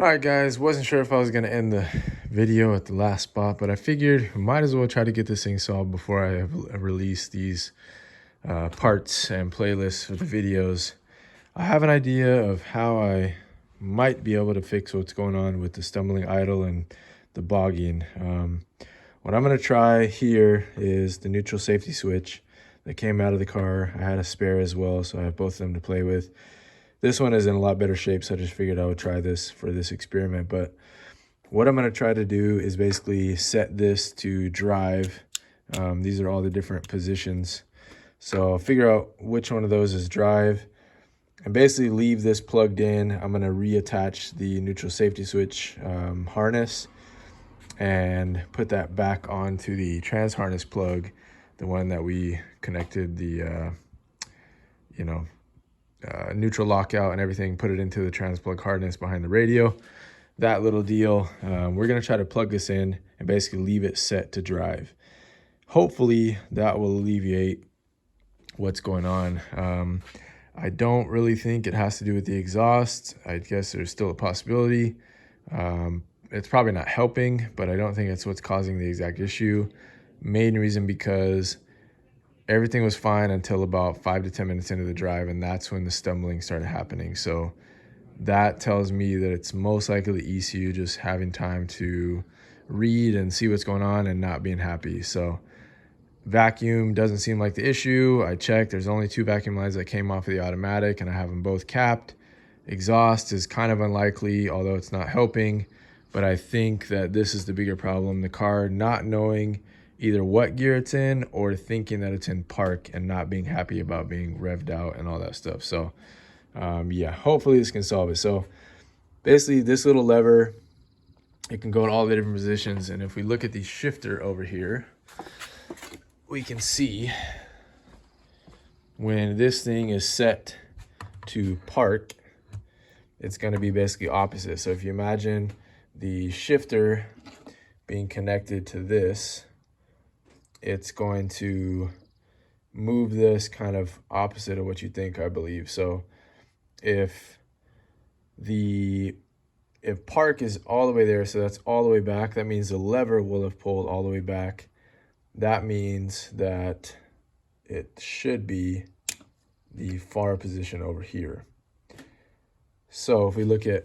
All right, guys, wasn't sure if I was going to end the video at the last spot, but I figured we might as well try to get this thing solved before I release these parts and playlists for the videos. I have an idea of how I might be able to fix what's going on with the stumbling idle and the bogging. What I'm going to try here is the neutral safety switch that came out of the car. I had a spare as well, so I have both of them to play with. This one is in a lot better shape, so I just figured I would try this for this experiment. But what I'm going to try to do is basically set this to drive. These are all the different positions. So I'll figure out which one of those is drive and basically leave this plugged in. I'm going to reattach the neutral safety switch harness and put that back onto the trans harness plug, the one that we connected the, neutral lockout and everything, put it into the trans plug harness behind the radio. That little deal. We're going to try to plug this in and basically leave it set to drive. Hopefully that will alleviate what's going on. I don't really think it has to do with the exhaust. I guess there's still a possibility. It's probably not helping, but I don't think it's what's causing the exact issue. Main reason because everything was fine until about 5 to 10 minutes into the drive, and that's when the stumbling started happening. So that tells me that it's most likely the ECU just having time to read and see what's going on and not being happy. So vacuum doesn't seem like the issue. I checked, there's only 2 vacuum lines that came off of the automatic, and I have them both capped. Exhaust is kind of unlikely, although it's not helping, but I think that this is the bigger problem. The car not knowing either what gear it's in or thinking that it's in park and not being happy about being revved out and all that stuff. So yeah, hopefully this can solve it. So basically this little lever, it can go in all the different positions. And if we look at the shifter over here, we can see when this thing is set to park, it's going to be basically opposite. So if you imagine the shifter being connected to this, it's going to move this kind of opposite of what you think, I believe. So if park is all the way there, so that's all the way back, that means the lever will have pulled all the way back. That means that it should be the far position over here. So if we look at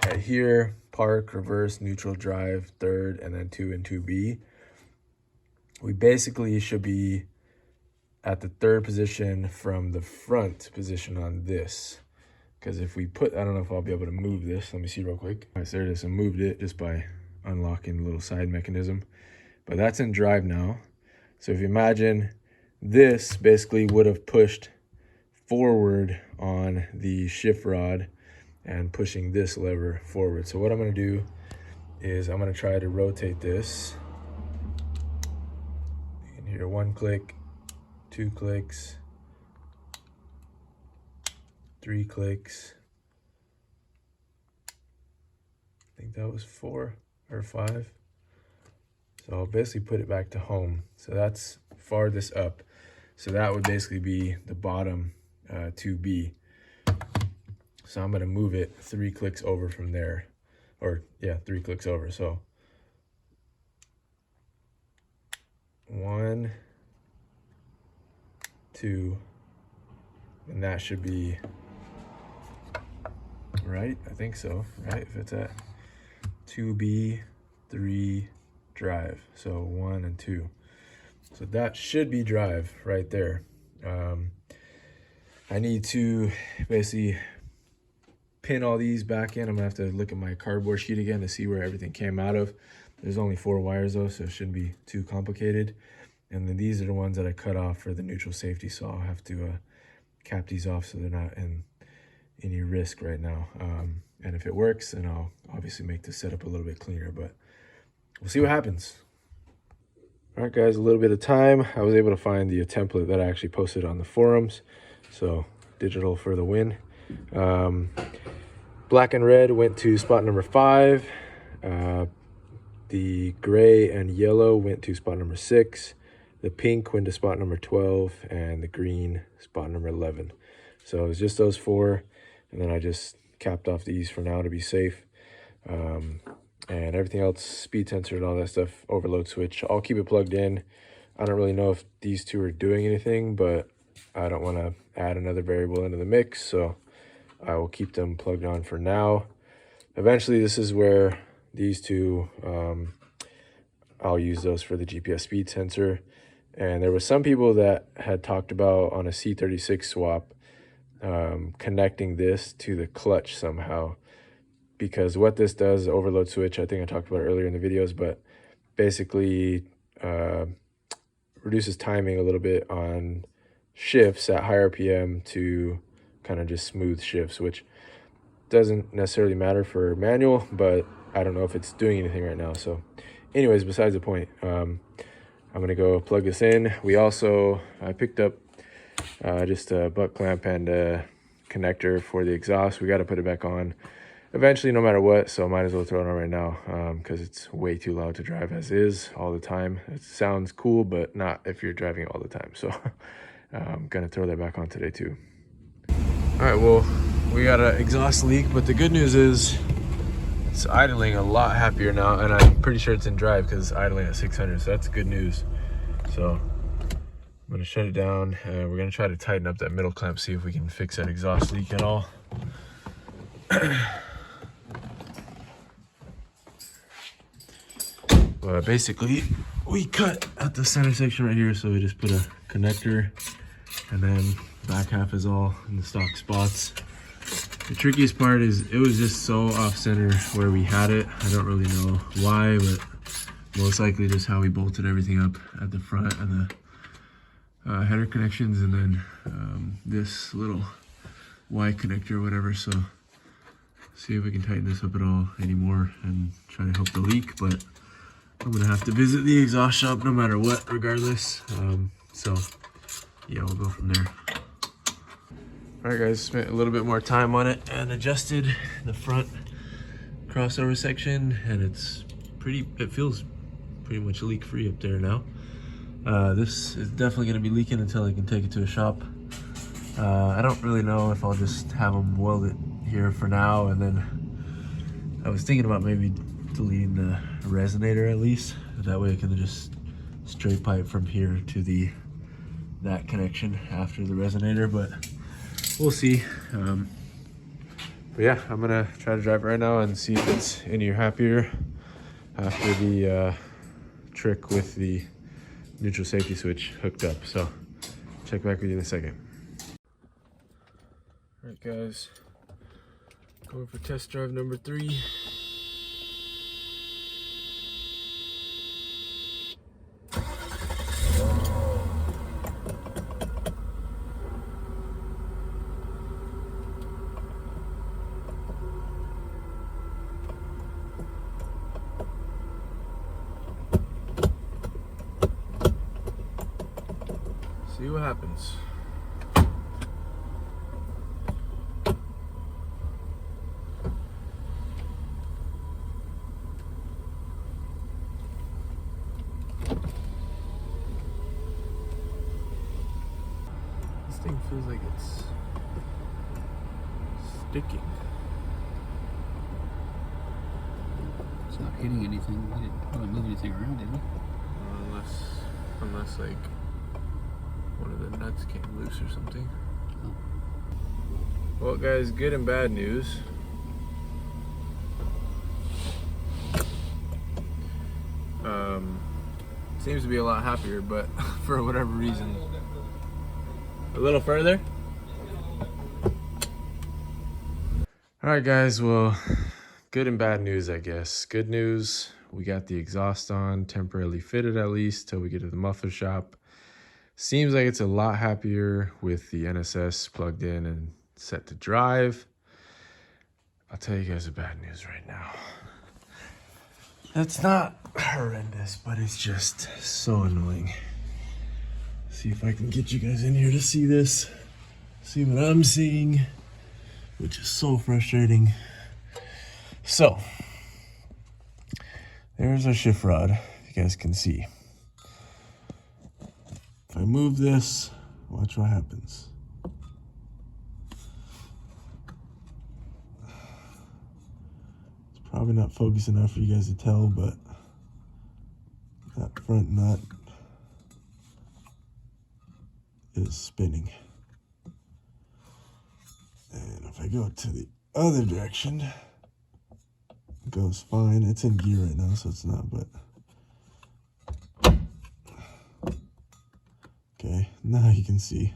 right here, park, reverse, neutral, drive, third, and then 2 and 2B, we basically should be at the third position from the front position on this. Because if we put, I don't know if I'll be able to move this. Let me see real quick. All right, so there it is. I moved it just by unlocking the little side mechanism. But that's in drive now. So if you imagine, this basically would have pushed forward on the shift rod and pushing this lever forward. So what I'm going to do is I'm going to try to rotate this. You can hear 1 click, 2 clicks, 3 clicks. I think that was 4 or 5. So I'll basically put it back to home. So that's farthest up. So that would basically be the bottom 2B. So I'm going to move it 3 clicks over from there. Or yeah, 3 clicks over. So 1, 2, and that should be right. I think so, right? If it's at 2B, 3, drive. So 1 and 2. So that should be drive right there. I need to basically pin all these back in. I'm gonna have to look at my cardboard sheet again to see where everything came out of. There's only 4 wires though, so it shouldn't be too complicated. And then these are the ones that I cut off for the neutral safety, so I'll have to cap these off so they're not in any risk right now. And if it works, then I'll obviously make the setup a little bit cleaner, but we'll see what happens. All right, guys, a little bit of time. I was able to find the template that I actually posted on the forums. So digital for the win. Black and red went to spot number 5. The gray and yellow went to spot number 6. The pink went to spot number 12, and the green spot number 11. So it was just those 4, and then I just capped off these for now to be safe. And everything else, speed sensor and all that stuff, overload switch. I'll keep it plugged in. I don't really know if these two are doing anything, but I don't want to add another variable into the mix, so I will keep them plugged on for now. Eventually, this is where these two, I'll use those for the GPS speed sensor. And there was some people that had talked about on a C36 swap, connecting this to the clutch somehow, because what this does, overload switch, I think I talked about it earlier in the videos, but basically reduces timing a little bit on shifts at higher RPM to kind of just smooth shifts, which doesn't necessarily matter for manual, but I don't know if it's doing anything right now. So anyways, besides the point, I'm gonna go plug this in. I picked up just a butt clamp and a connector for the exhaust. We got to put it back on eventually no matter what, so might as well throw it on right now, because it's way too loud to drive as is all the time. It sounds cool, but not if you're driving all the time. So I'm gonna throw that back on today too. All right, well, we got an exhaust leak, but the good news is it's idling a lot happier now, and I'm pretty sure it's in drive because it's idling at 600, so that's good news. So I'm gonna shut it down, and we're gonna try to tighten up that middle clamp, see if we can fix that exhaust leak at all. But basically, we cut at the center section right here, so we just put a connector, and then back half is all in the stock spots. The trickiest part is it was just so off center where we had it. I don't really know why, but most likely just how we bolted everything up at the front and the header connections, and then this little Y connector or whatever. So see if we can tighten this up at all anymore and try to help the leak, but I'm gonna have to visit the exhaust shop no matter what, regardless. So yeah, we'll go from there. All right, guys, spent a little bit more time on it and adjusted the front crossover section, and it feels pretty much leak free up there now. This is definitely gonna be leaking until I can take it to a shop. I don't really know if I'll just have them weld it here for now, and then I was thinking about maybe deleting the resonator at least. That way I can just straight pipe from here to that connection after the resonator, but we'll see. But yeah, I'm gonna try to drive it right now and see if it's any happier after the trick with the neutral safety switch hooked up. So check back with you in a second. All right, guys, going for test drive number 3. See what happens. This thing feels like it's sticking. It's not hitting anything. We didn't really move anything around, did we? Unless like one of the nuts came loose or something. Oh. Well, guys, good and bad news. Seems to be a lot happier, but for whatever reason, a little further. All right, guys, well, good and bad news, I guess. Good news, we got the exhaust on, temporarily fitted at least till we get to the muffler shop. Seems like it's a lot happier with the NSS plugged in and set to drive. I'll tell you guys the bad news right now. It's not horrendous, but it's just so annoying. See if I can get you guys in here to see this. See what I'm seeing, which is so frustrating. So, there's our shift rod, if you guys can see. If I move this, watch what happens. Probably not focused enough for you guys to tell, but that front nut is spinning. And if I go to the other direction, it goes fine. It's in gear right now, so it's not, but okay, now you can see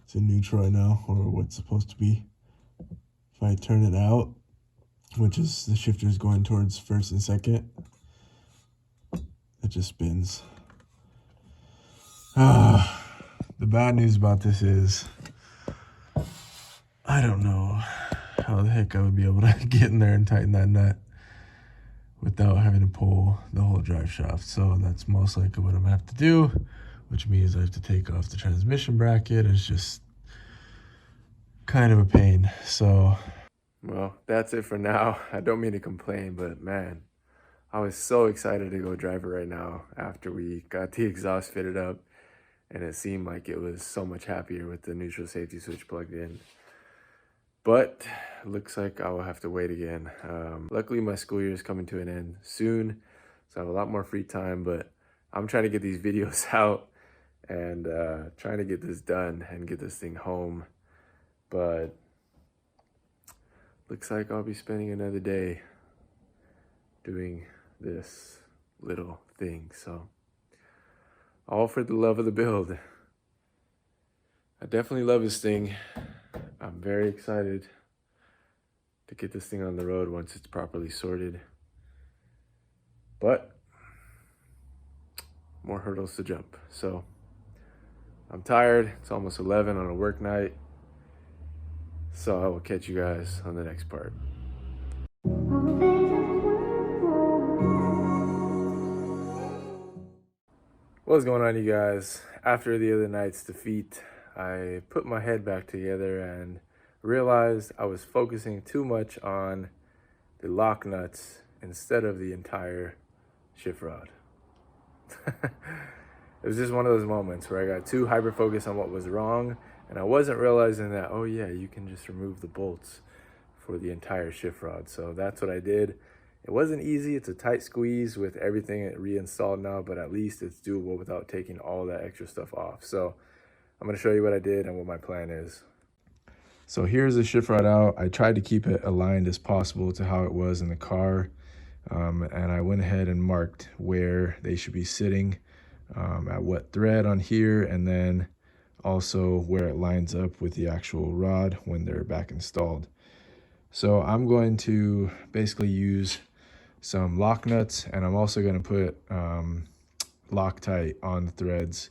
it's in neutral right now, or what's supposed to be. If I turn it out, which is the shifter is going towards first and second, it just spins. The bad news about this is I don't know how the heck I would be able to get in there and tighten that nut without having to pull the whole drive shaft. So that's most likely what I'm gonna have to do, which means I have to take off the transmission bracket. It's just kind of a pain. So, well, that's it for now. I don't mean to complain, but man, I was so excited to go drive it right now after we got the exhaust fitted up, and it seemed like it was so much happier with the neutral safety switch plugged in. But looks like I will have to wait again. Luckily, my school year is coming to an end soon, so I have a lot more free time, but I'm trying to get these videos out and trying to get this done and get this thing home. But looks like I'll be spending another day doing this little thing. So all for the love of the build. I definitely love this thing. I'm very excited to get this thing on the road once it's properly sorted. But more hurdles to jump. So I'm tired. It's almost 11 on a work night. So I will catch you guys on the next part. What's going on, you guys? After the other night's defeat, I put my head back together and realized I was focusing too much on the lock nuts instead of the entire shift rod. It was just one of those moments where I got too hyper-focused on what was wrong, and I wasn't realizing that, oh yeah, you can just remove the bolts for the entire shift rod. So that's what I did. It wasn't easy. It's a tight squeeze with everything reinstalled now, but at least it's doable without taking all that extra stuff off. So I'm going to show you what I did and what my plan is. So here's the shift rod out. I tried to keep it aligned as possible to how it was in the car. And I went ahead and marked where they should be sitting, at what thread on here, and then also where it lines up with the actual rod when they're back installed. So I'm going to basically use some lock nuts, and I'm also going to put Loctite on the threads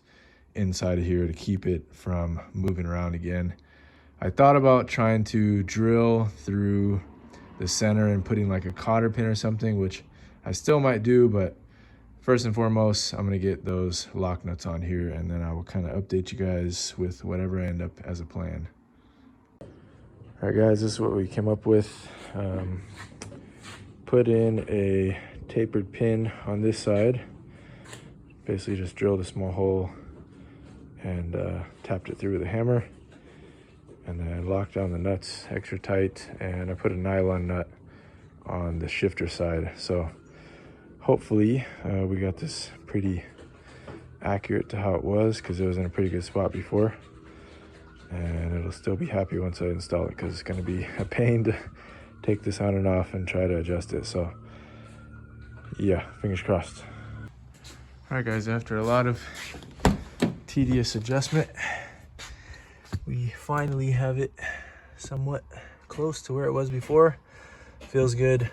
inside of here to keep it from moving around again. I thought about trying to drill through the center and putting like a cotter pin or something, which I still might do, but first and foremost, I'm going to get those lock nuts on here, and then I will kind of update you guys with whatever I end up as a plan. All right, guys, this is what we came up with. Put in a tapered pin on this side. Basically just drilled a small hole and tapped it through with a hammer, and then locked down the nuts extra tight, and I put a nylon nut on the shifter side. So hopefully we got this pretty accurate to how it was, because it was in a pretty good spot before, and it'll still be happy once I install it, because it's going to be a pain to take this on and off and try to adjust it. So yeah, fingers crossed. All right, guys, after a lot of tedious adjustment, we finally have it somewhat close to where it was before. Feels good.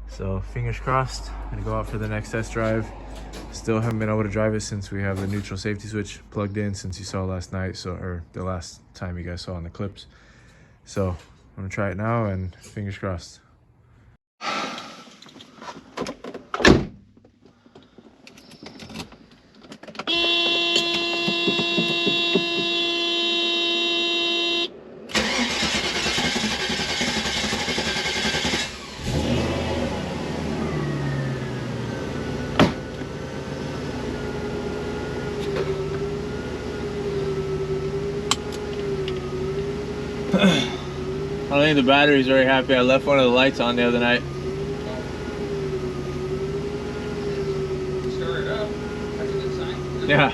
So fingers crossed. I'm gonna go out for the next test drive. Still haven't been able to drive it since we have the neutral safety switch plugged in, since you saw last night, or the last time you guys saw in the clips. So I'm gonna try it now, and fingers crossed. I think the battery's very happy. I left one of the lights on the other night. Yeah.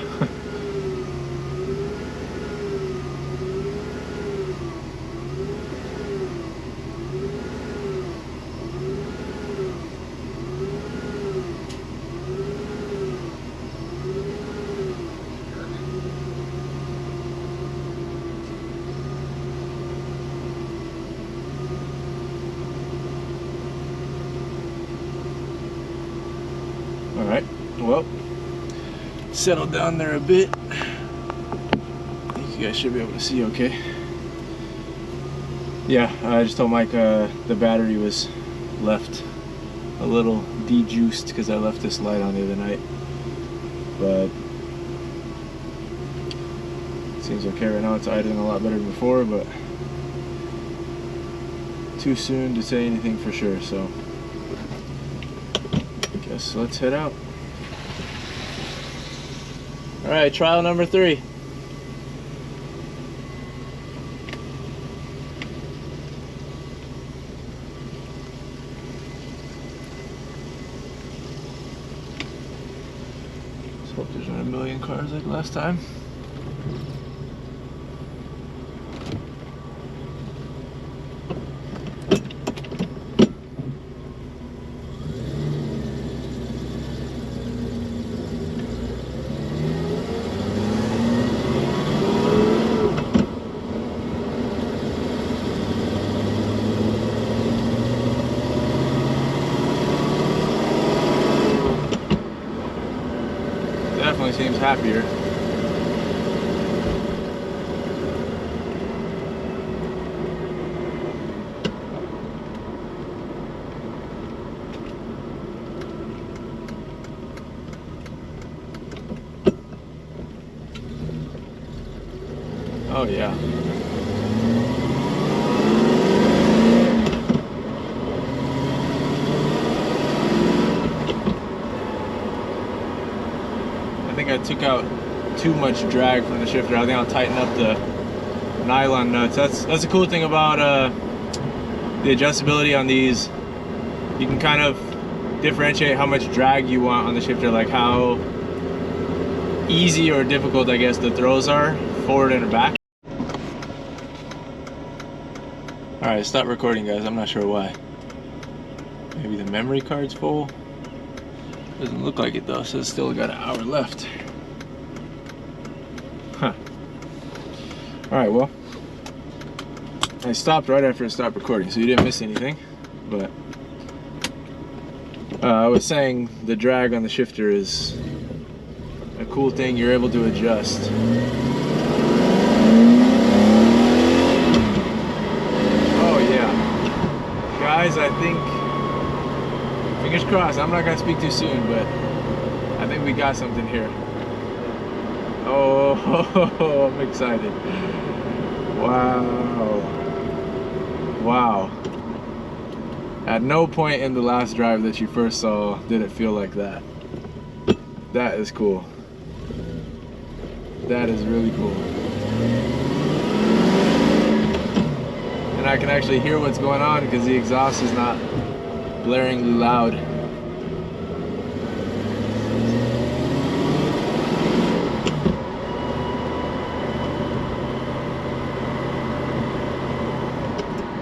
All right, well, settle down there a bit. I think you guys should be able to see okay. Yeah, I just told Mike the battery was left a little de-juiced because I left this light on the other night. But it seems okay right now. It's idling a lot better than before, but too soon to say anything for sure, so I guess let's head out. All right, trial number 3. Let's hope there's not a million cars like last time. Definitely seems happier. Oh yeah. I think I took out too much drag from the shifter. I think I'll tighten up the nylon nuts. That's the cool thing about the adjustability on these. You can kind of differentiate how much drag you want on the shifter, like how easy or difficult, I guess, the throws are forward and back. All right, stop recording, guys. I'm not sure why. Maybe the memory card's full. Doesn't look like it though, so it's still got an hour left. Huh. Alright, well, I stopped right after it stopped recording, so you didn't miss anything. But I was saying the drag on the shifter is a cool thing you're able to adjust. Oh yeah. Guys, I think, fingers crossed, I'm not gonna speak too soon, but I think we got something here. Oh, I'm excited. Wow. Wow. At no point in the last drive that you first saw did it feel like that. That is cool. That is really cool. And I can actually hear what's going on because the exhaust is not blaringly loud.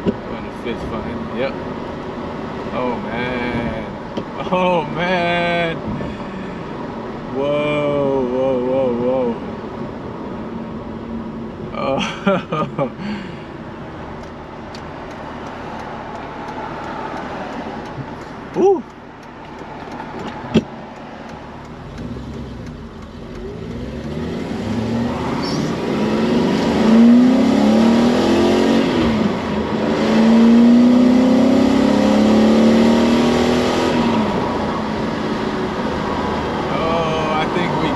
Going to fifth fine. Yep. Oh man. Oh man. Whoa, whoa, whoa, whoa. Oh. Woo.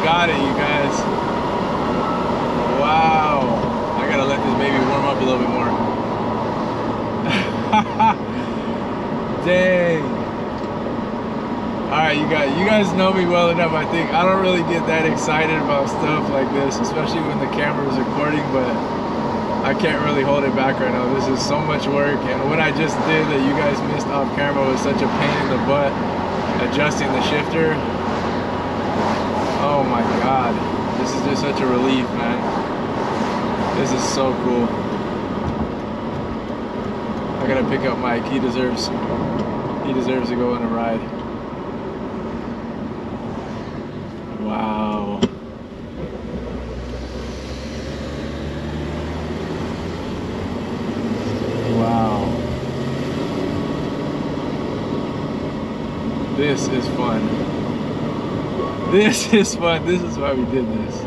Got it, you guys. Wow. I gotta let this baby warm up a little bit more. Dang. Alright, you guys know me well enough, I think. I don't really get that excited about stuff like this, especially when the camera is recording, but I can't really hold it back right now. This is so much work, and what I just did that you guys missed off camera was such a pain in the butt, adjusting the shifter. Oh Oh my god. This is just such a relief, man. This is so cool. I gotta pick up Mike. He deserves to go on a ride. Wow. Wow. This is fun. This is fun. This is why we did this.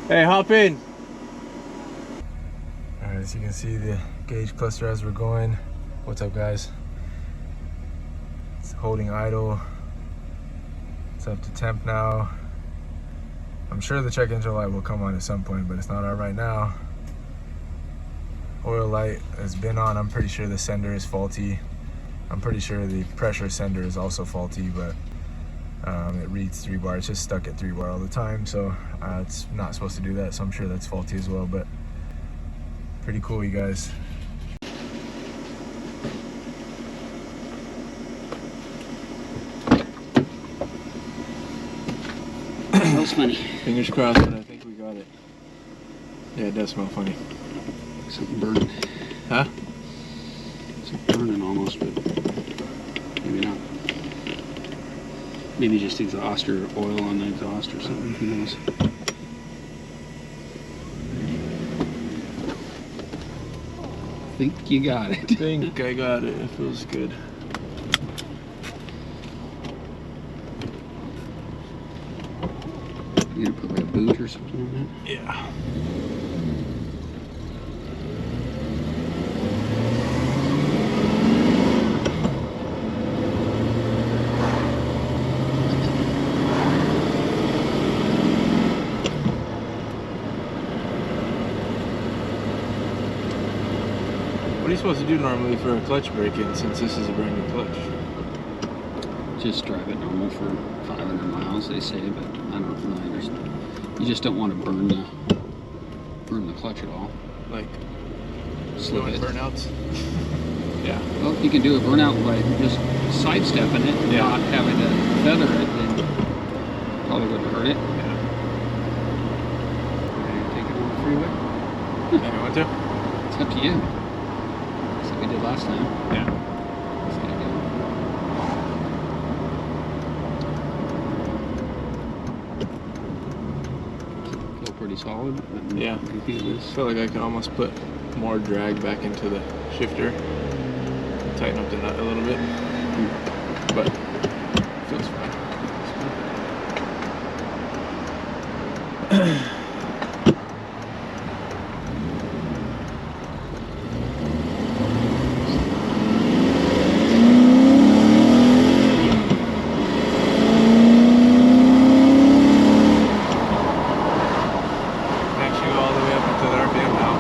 Hey, hop in. All right, as you can see the gauge cluster as we're going. What's up, guys? It's holding idle. It's up to temp now. I'm sure the check engine light will come on at some point, but it's not on right now. Oil light has been on. I'm pretty sure the sender is faulty. I'm pretty sure the pressure sender is also faulty, but it reads 3 bar. It's just stuck at 3 bar all the time, so it's not supposed to do that, so I'm sure that's faulty as well, but pretty cool, you guys. Smells funny. Fingers crossed, but I think we got it. Yeah, it does smell funny. Something burning. Huh? It's burning almost, but maybe not. Maybe just exhaust or oil on the exhaust or something. Who knows? I think you got it. I think I got it. It feels good. You gonna put like a boot or something on that? Yeah. What are you supposed to do normally for a clutch break-in since this is a brand new clutch? Just drive it normal for 500 miles, they say, but I don't really. You just don't want to burn the clutch at all. Like Slip it. Burnouts? Yeah. Well, if you can do a burnout by just sidestepping it and Yeah. not having to feather it, then probably wouldn't hurt it. Yeah. Take it on the freeway. Yeah, you want to? It's up to you. That's what we did last time. Yeah. Let's get it going. Feel pretty solid. Yeah. You feel I this. feel like I could almost put more drag back into the shifter. Tighten up the nut a little bit. But it feels fine. Actually go all the way up into the RPM now.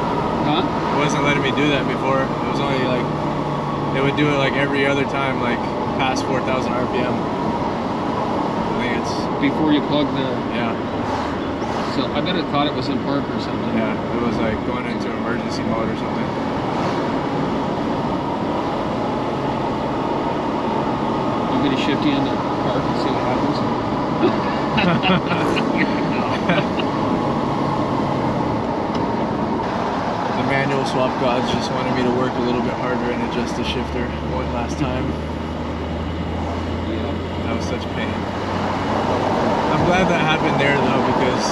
Huh? It wasn't letting me do that before. It was only like, it would do it like every other time, like past 4,000 RPM. I think it's, Before you plug the. yeah, So I bet it thought it was in park or something. yeah. It was like going into emergency mode or something. I'm gonna shift you into park and see what happens. The manual swap gods just wanted me to work a little bit harder and adjust the shifter one last time. Yeah. That was such pain. I'm glad that happened there though, because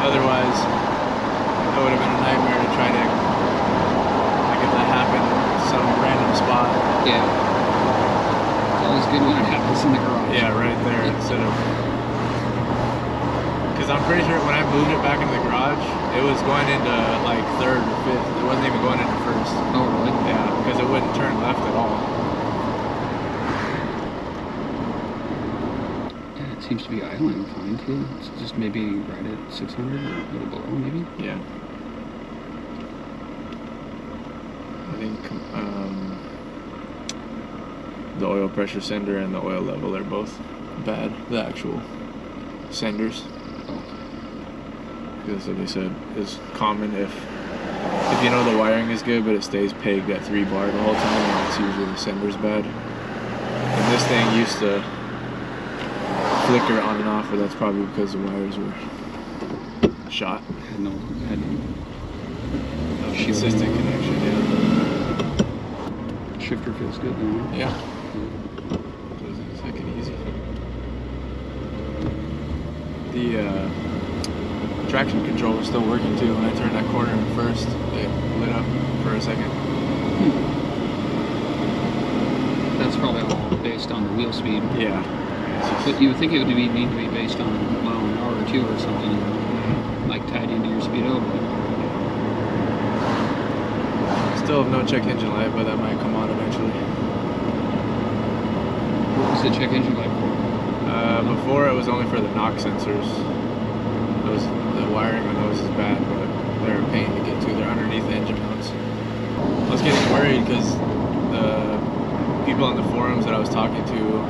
otherwise it would have been a nightmare to try to, like if that happened in some random spot. Yeah. It's always good when it happens in the garage. Yeah, right there instead of, because I'm pretty sure when I moved it back into the garage, it was going into like 3rd or 5th. It wasn't even going into 1st. Oh, really? Yeah, because it wouldn't turn left at all. Yeah, it seems to be idling fine too. It's just maybe right at 600 or a little below, maybe. Yeah. I think the oil pressure sender and the oil level are both bad. The actual senders. That's what they said is common if you know the wiring is good, but it stays pegged at 3 bar the whole time, and that's usually the sender's bad. And this thing used to flicker on and off, but that's probably because the wires were shot. No consistent connection, yeah. Shifter feels good though. Yeah. It's like an easy. The traction control was still working too. When I turned that corner first, it lit up for a second. That's probably all based on the wheel speed. Yeah. But you would think it would need to be based on mile an hour or 2 or something, like tied into your speedo. Still have no check engine light, but that might come on eventually. What was the check engine light for? Before it was only for the knock sensors. The wiring on those is bad, but they're a pain to get to. They're underneath the engine mounts. I was getting worried because the people on the forums that I was talking to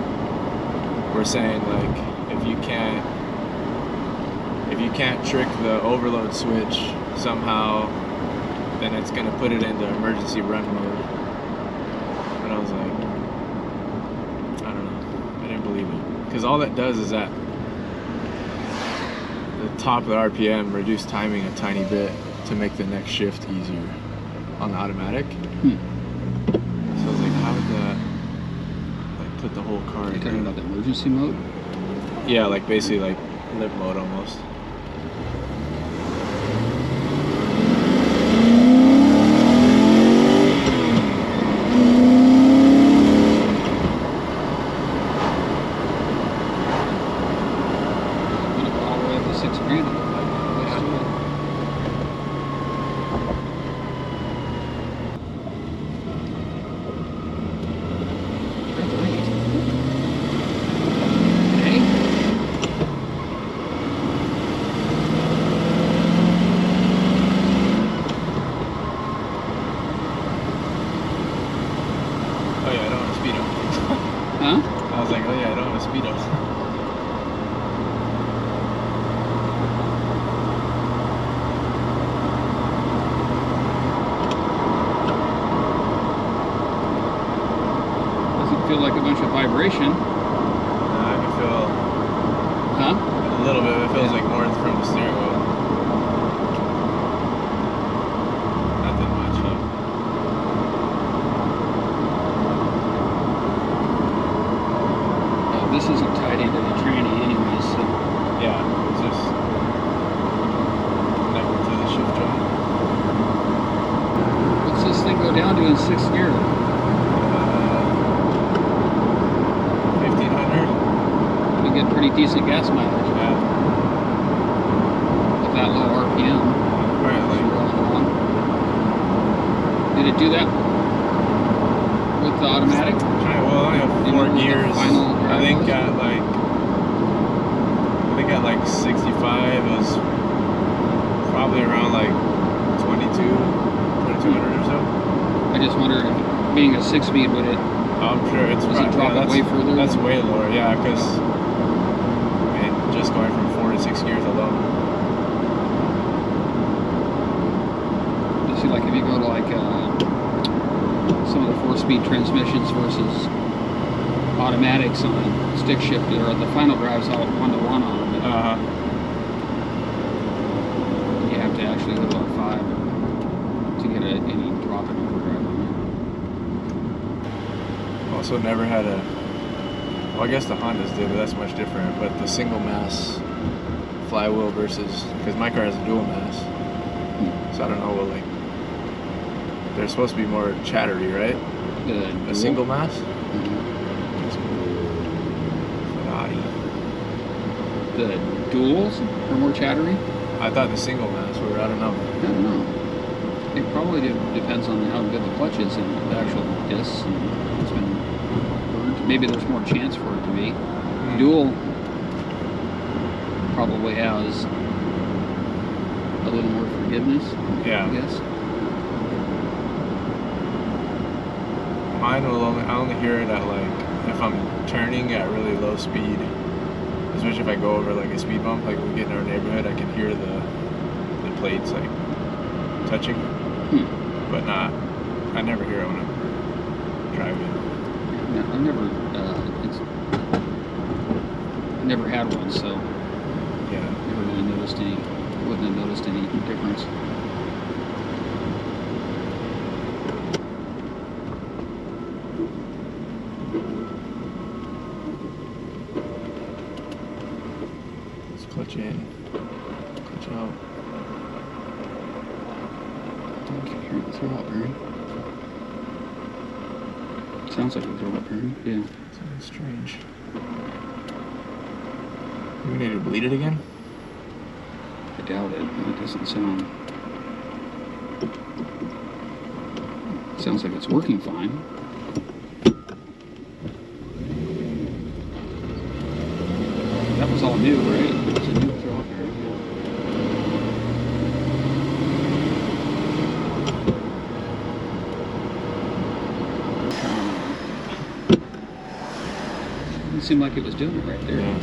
were saying, like, if you can't trick the overload switch somehow, then it's gonna put it into emergency run mode. And I was like, I don't know, I didn't believe it, because all that does is that the top of the RPM reduce timing a tiny bit to make the next shift easier on the automatic. So I was like, how would that like put the whole car? Are you talking about the emergency mode? Yeah, like basically like lip mode almost. Feel like a bunch of vibration. I can feel a little bit. It feels like more from the steering wheel. Nothing much, huh? This isn't tied into the tranny anyways, so. Yeah, it's just connected to the shift joint. What's this thing go down to in 6th gear? 1500. You get pretty decent gas mileage. Yeah. With that low RPM. Apparently. Did it do that with the automatic? Well, I only have 4 gears. I think at like 65 it was probably around like 2200 or so. I just wonder, being a 6-speed, would it? I'm sure it's probably drop it way further. That's way lower, yeah, because I mean, just going from 4 to 6 gears alone. You see, like if you go to like some of the 4-speed transmissions versus automatics on a stick shift, or the final drive's all 1-to-1 on them. You have to actually go to a 5 to get any drop in overdrive on it. Also never had a, well, I guess the Hondas did, but that's much different, but the single mass flywheel versus, because my car has a dual mass, so I don't know what, like, they're supposed to be more chattery, right? A single mass? The duals are more chattery? I thought the single mass were, I don't know. I don't know. It probably depends on how good the clutch is and the actual discs and it's been burned. Maybe there's more chance for it to be. Dual probably has a little more forgiveness, yeah. I guess. Mine will I only hear it at like if I'm turning at really low speed, especially if I go over like a speed bump, like we get in our neighborhood, I can hear the plates like touching, but not. I never hear it when I'm driving. No, I've never had one, so Yeah. never really noticed any. Wouldn't have noticed any difference. Let's clutch in, clutch out. I can hear the throw out bearing. Sounds like a throw out bearing. Yeah. Sounds strange. Do we need to bleed it again? I doubt it. It doesn't sound. Sounds like it's working fine. That was all new, right? It was a new throw out bearing. It seemed like it was doing it right there. Yeah.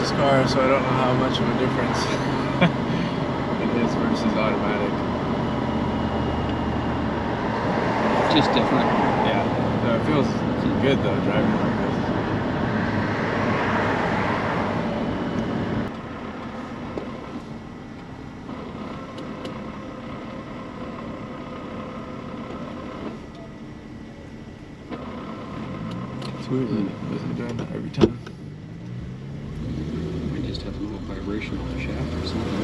Car, so I don't know how much of a difference it is versus automatic. Just different. Yeah, no, it feels good though driving it like this. It's weird that it wasn't doing that every time. Just have a little vibration on the shaft or something.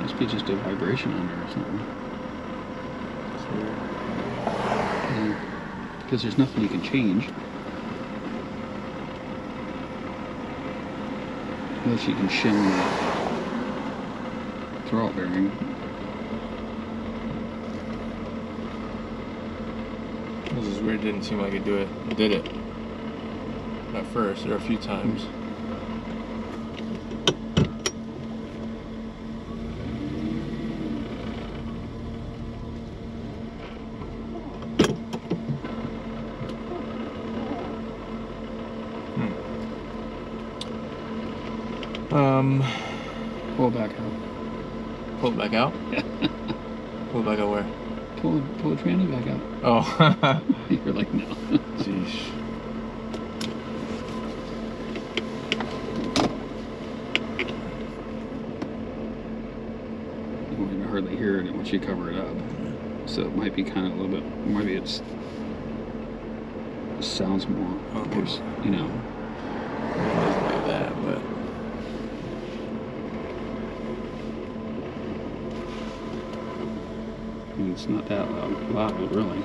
Must be just a vibration on there or something. Because there's nothing you can change. Unless you can shim the throw-out bearing. This is weird, didn't seem like it did it at first, or a few times. Pull it back out. Pull it back out? Yeah. Pull it back out where? Pull the tranny back out. Oh. You're like, no. Sheesh. You won't even hardly hear it once you cover it up. So it might be kind of a little bit, maybe it sounds more, Okay. you know. Like that, but. I mean, it's not that loud, really.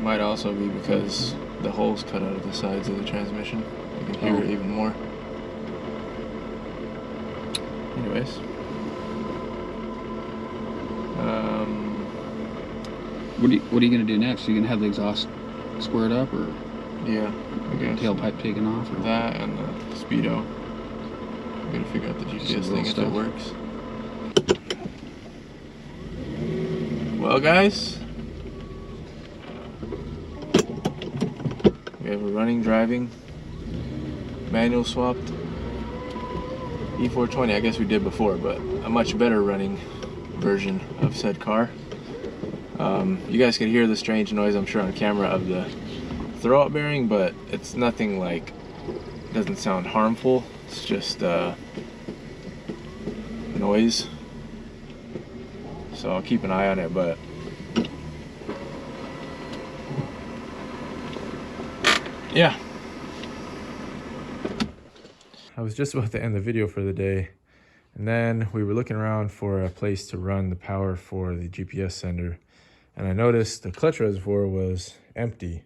Might also be because the holes cut out of the sides of the transmission. You can hear it even more. Anyways. What are you gonna do next? Are you gonna have the exhaust squared up, or Yeah, I guess. tailpipe taken off, or That and the speedo. I'm gonna figure out the GPS thing if it works. Well, guys, we have a running, driving, manual swapped E420. I guess we did before, but a much better running version of said car. You guys can hear the strange noise, I'm sure, on camera of the throwout bearing, but it's nothing like, it doesn't sound harmful. It's just noise. So I'll keep an eye on it, but yeah. I was just about to end the video for the day, and then we were looking around for a place to run the power for the GPS sender, and I noticed the clutch reservoir was empty.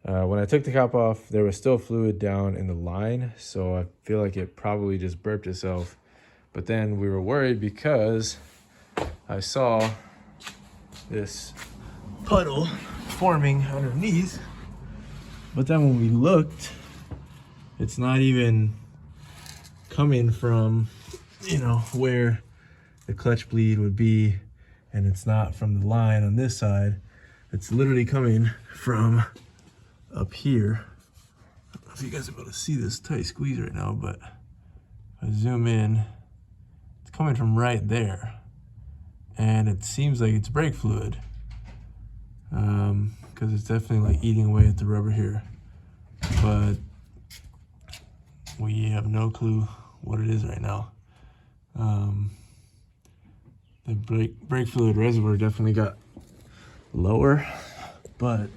When I took the cap off, there was still fluid down in the line, so I feel like it probably just burped itself. But then we were worried because I saw this puddle forming underneath. But then when we looked, it's not even coming from, you know, where the clutch bleed would be, and it's not from the line on this side. It's literally coming from up here. I don't know if you guys are able to see this tight squeeze right now, but if I zoom in, it's coming from right there. And it seems like it's brake fluid, because it's definitely like eating away at the rubber here. But we have no clue what it is right now. The brake fluid reservoir definitely got lower, but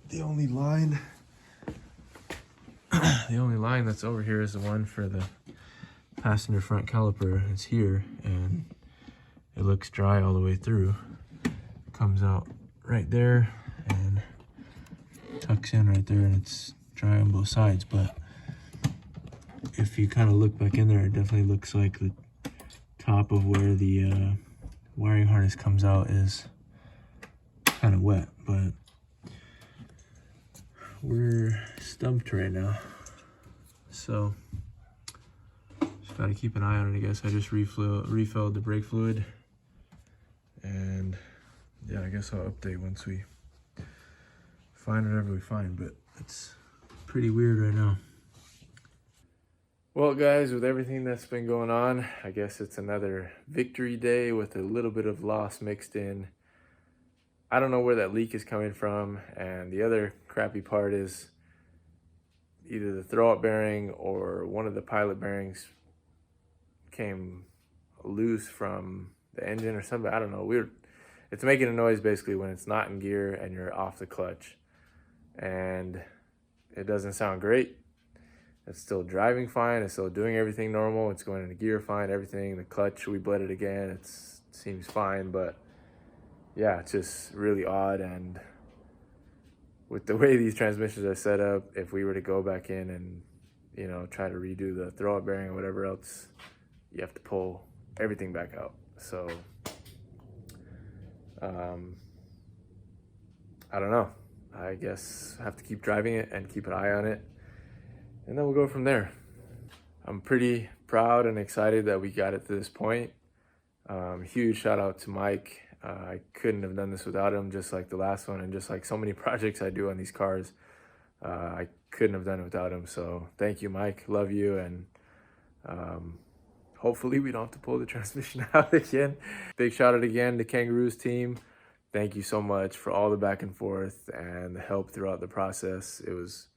the only line that's over here is the one for the passenger front caliper. It's here, and it looks dry all the way through. It comes out right there and tucks in right there, and it's dry on both sides. But if you kind of look back in there, it definitely looks like the top of where the wiring harness comes out is kind of wet. But we're stumped right now, so just gotta keep an eye on it. I guess I just refilled the brake fluid, and yeah, I guess I'll update once we find whatever we find. But it's pretty weird right now. Well, guys, with everything that's been going on, I guess it's another victory day with a little bit of loss mixed in. I don't know where that leak is coming from, and the other crappy part is either the throwout bearing or one of the pilot bearings came loose from the engine or something. I don't know. It's making a noise basically when it's not in gear and you're off the clutch, and it doesn't sound great. It's still driving fine. It's still doing everything normal. It's going into gear fine, everything. The clutch, we bled it again. It seems fine, but yeah, it's just really odd. And with the way these transmissions are set up, if we were to go back in and, you know, try to redo the throwout bearing or whatever else, you have to pull everything back out. So, I don't know. I guess I have to keep driving it and keep an eye on it, and then we'll go from there. I'm pretty proud and excited that we got it to this point. Huge shout out to Mike. I couldn't have done this without him, just like the last one, and just like so many projects I do on these cars. I couldn't have done it without him. So thank you, Mike. Love you. And hopefully we don't have to pull the transmission out again. Big shout out again to Kangaroo's team. Thank you so much for all the back and forth and the help throughout the process. It was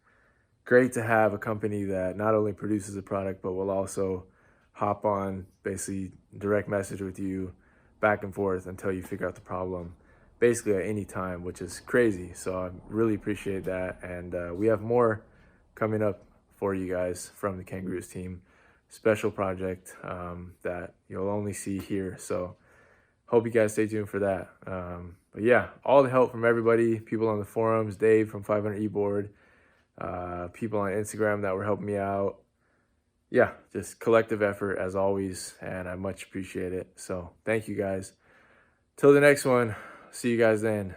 great to have a company that not only produces a product, but will also hop on, basically direct message with you back and forth until you figure out the problem, basically at any time, which is crazy. So I really appreciate that. And we have more coming up for you guys from the Kangaroos team. Special project that you'll only see here. So hope you guys stay tuned for that. But yeah, all the help from everybody, people on the forums, Dave from 500 eBoard, people on Instagram that were helping me out. Yeah, just collective effort as always, and I much appreciate it. So thank you guys. Till the next one, See you guys then.